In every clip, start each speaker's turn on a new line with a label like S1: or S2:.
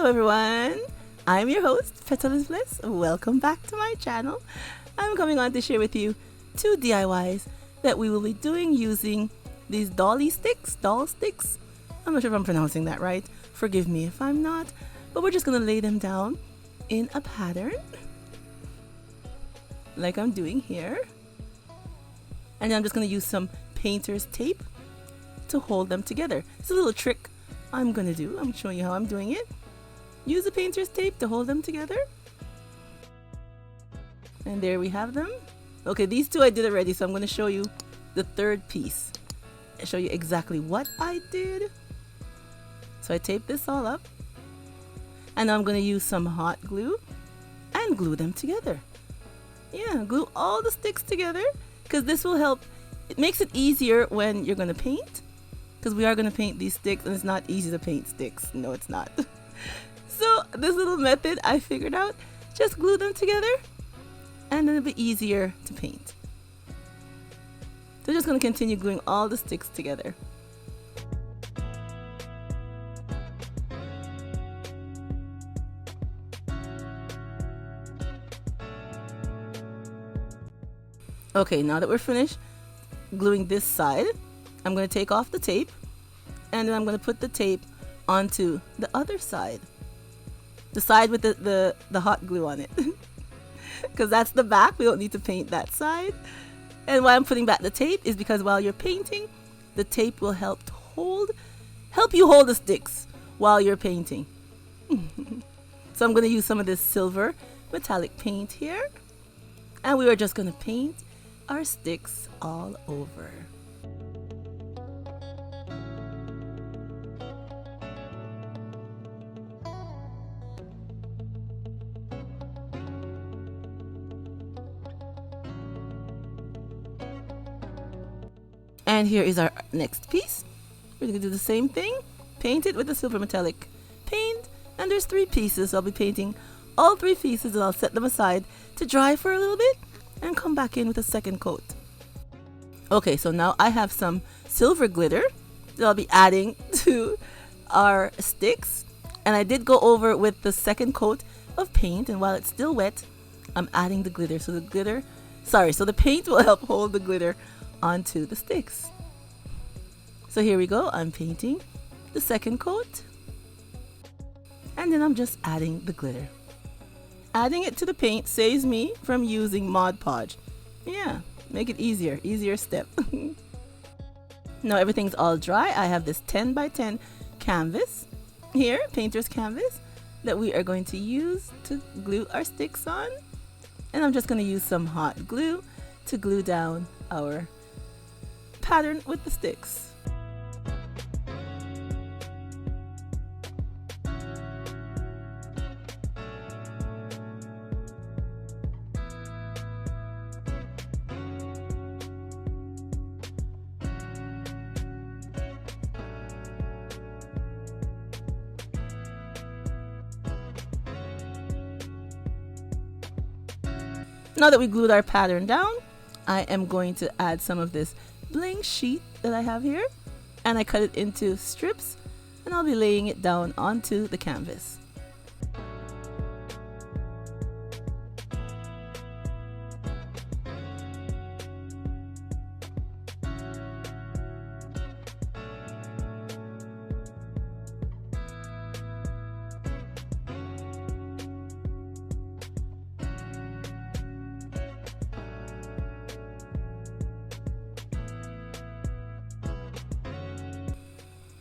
S1: everyone, I'm your host, Petals Bliss. Welcome back to my channel. I'm coming on to share with you 2 DIYs that we will be doing using these doll sticks. I'm not sure if I'm pronouncing that right. Forgive me if I'm not, but we're just going to lay them down in a pattern like I'm doing here. And I'm just going to use some painter's tape to hold them together. It's a little trick I'm going to do. I'm showing you how I'm doing it. Use the painter's tape to hold them together. And there we have them. Okay, these 2 I did already, so I'm going to show you the 3rd piece. And show you exactly what I did. So I taped this all up. And now I'm going to use some hot glue and glue them together. Yeah, glue all the sticks together because this will help. It makes it easier when you're going to paint, because we are going to paint these sticks and it's not easy to paint sticks. No, it's not. So this little method I figured out, just glue them together and then it'll be easier to paint. So just going to continue gluing all the sticks together. Okay, now that we're finished gluing this side, I'm going to take off the tape and then I'm going to put the tape onto the other side. The side with the hot glue on it. Because that's the back, we don't need to paint that side. And why I'm putting back the tape is because while you're painting, the tape will help you hold the sticks while you're painting. So I'm going to use some of this silver metallic paint here. And we are just going to paint our sticks all over. And here is our next piece. We're going to do the same thing. Paint it with the silver metallic paint. And there's 3 pieces. So I'll be painting all 3 pieces and I'll set them aside to dry for a little bit and come back in with a second coat. Okay, so now I have some silver glitter that I'll be adding to our sticks. And I did go over with the second coat of paint, and while it's still wet, I'm adding the glitter. So the paint will help hold the glitter onto the sticks. So here we go. I'm painting the second coat. And then I'm just adding the glitter. Adding it to the paint saves me from using Mod Podge. Yeah, make it easier step. Now everything's all dry. I have this 10 by 10 canvas here, painter's canvas, that we are going to use to glue our sticks on. And I'm just going to use some hot glue to glue down our pattern with the sticks. Now that we glued our pattern down, I am going to add some of this bling sheet that I have here, and I cut it into strips and I'll be laying it down onto the canvas.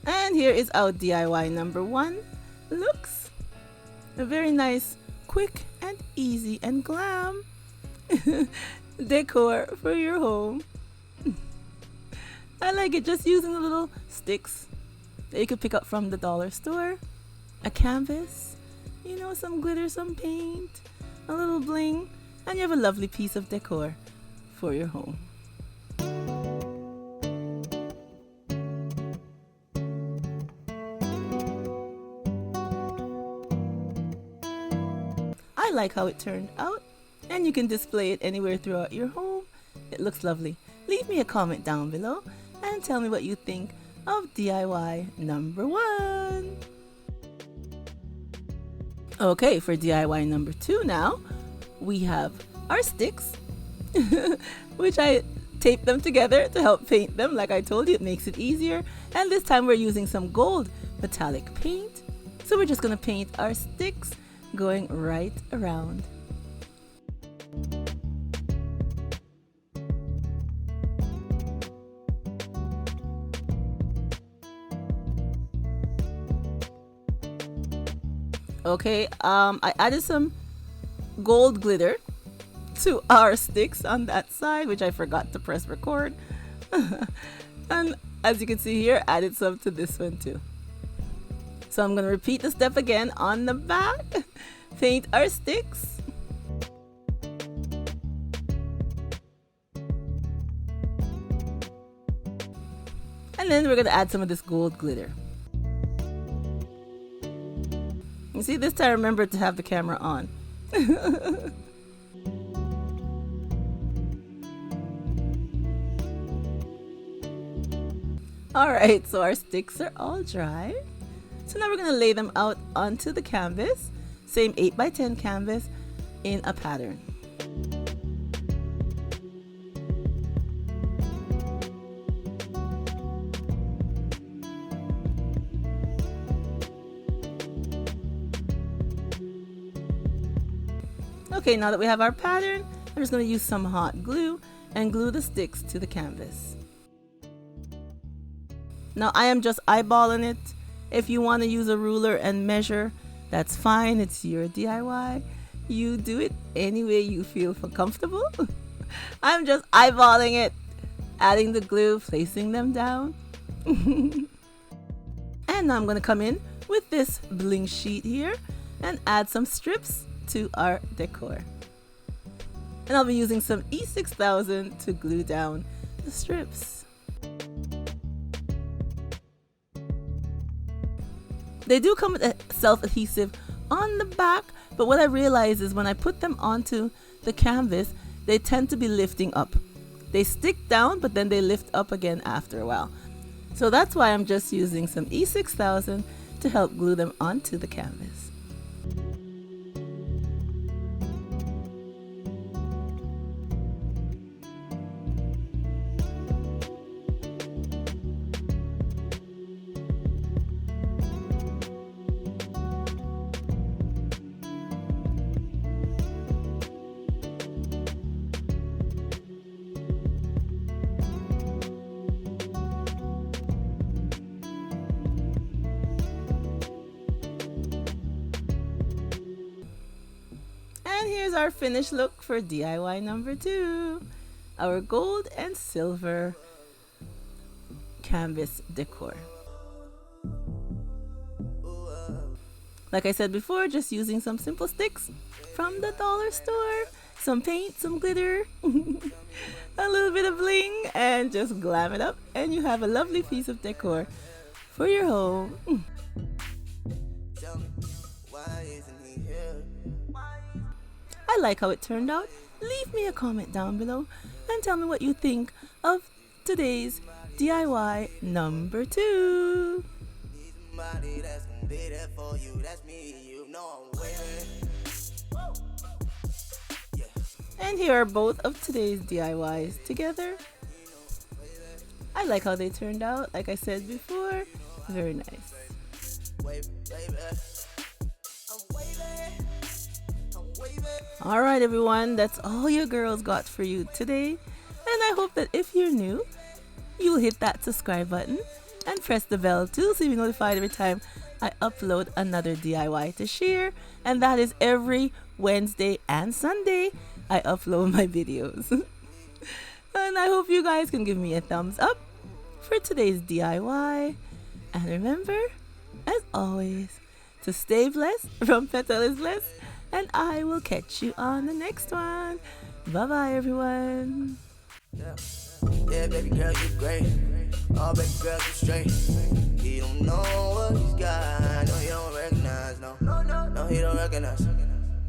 S1: And here is our DIY number 1. Looks a very nice, quick and easy and glam decor for your home. I like it, just using the little sticks that you could pick up from the dollar store, a canvas, some glitter, some paint, a little bling, and you have a lovely piece of decor for your home. I like how it turned out, and you can display it anywhere throughout your home. It looks lovely. Leave me a comment down below and tell me what you think of DIY number 1. Okay, for DIY number 2 now, we have our sticks, which I tape them together to help paint them. Like I told you, it makes it easier. And this time we're using some gold metallic paint. So we're just gonna paint our sticks going right around. Okay, I added some gold glitter to our sticks on that side, which I forgot to press record. And as you can see here, added some to this one too. So I'm going to repeat the step again on the back. Paint our sticks. And then we're going to add some of this gold glitter. You see, this time I remembered to have the camera on. Alright, so our sticks are all dry. So now we're going to lay them out onto the canvas, same 8x10 canvas, in a pattern. Okay, now that we have our pattern, I'm just going to use some hot glue and glue the sticks to the canvas. Now I am just eyeballing it. If you want to use a ruler and measure, that's fine. It's your DIY. You do it any way you feel comfortable. I'm just eyeballing it, adding the glue, placing them down. And now I'm going to come in with this bling sheet here and add some strips to our decor. And I'll be using some E6000 to glue down the strips. They do come with a self-adhesive on the back, but what I realize is when I put them onto the canvas, they tend to be lifting up. They stick down, but then they lift up again after a while. So that's why I'm just using some E6000 to help glue them onto the canvas. And here's our finished look for DIY number 2. Our gold and silver canvas decor. Like I said before, just using some simple sticks from the dollar store, some paint, some glitter, a little bit of bling, and just glam it up, and you have a lovely piece of decor for your home. I like how it turned out. Leave me a comment down below and tell me what you think of today's DIY number 2. And here are both of today's DIYs together. I like how they turned out. Like I said before, very nice. Alright everyone, that's all your girls got for you today. And I hope that if you're new, you'll hit that subscribe button and press the bell too so you'll be notified every time I upload another DIY to share. And that is every Wednesday and Sunday I upload my videos. And I hope you guys can give me a thumbs up for today's DIY. And remember, as always, to stay blessed from Petal is Blessed. And I will catch you on the next one. Bye-bye, everyone.
S2: Yeah, baby girl, you great. Oh, baby girl, you straight. He don't know what he's got. No, he don't recognize. No, he don't recognize.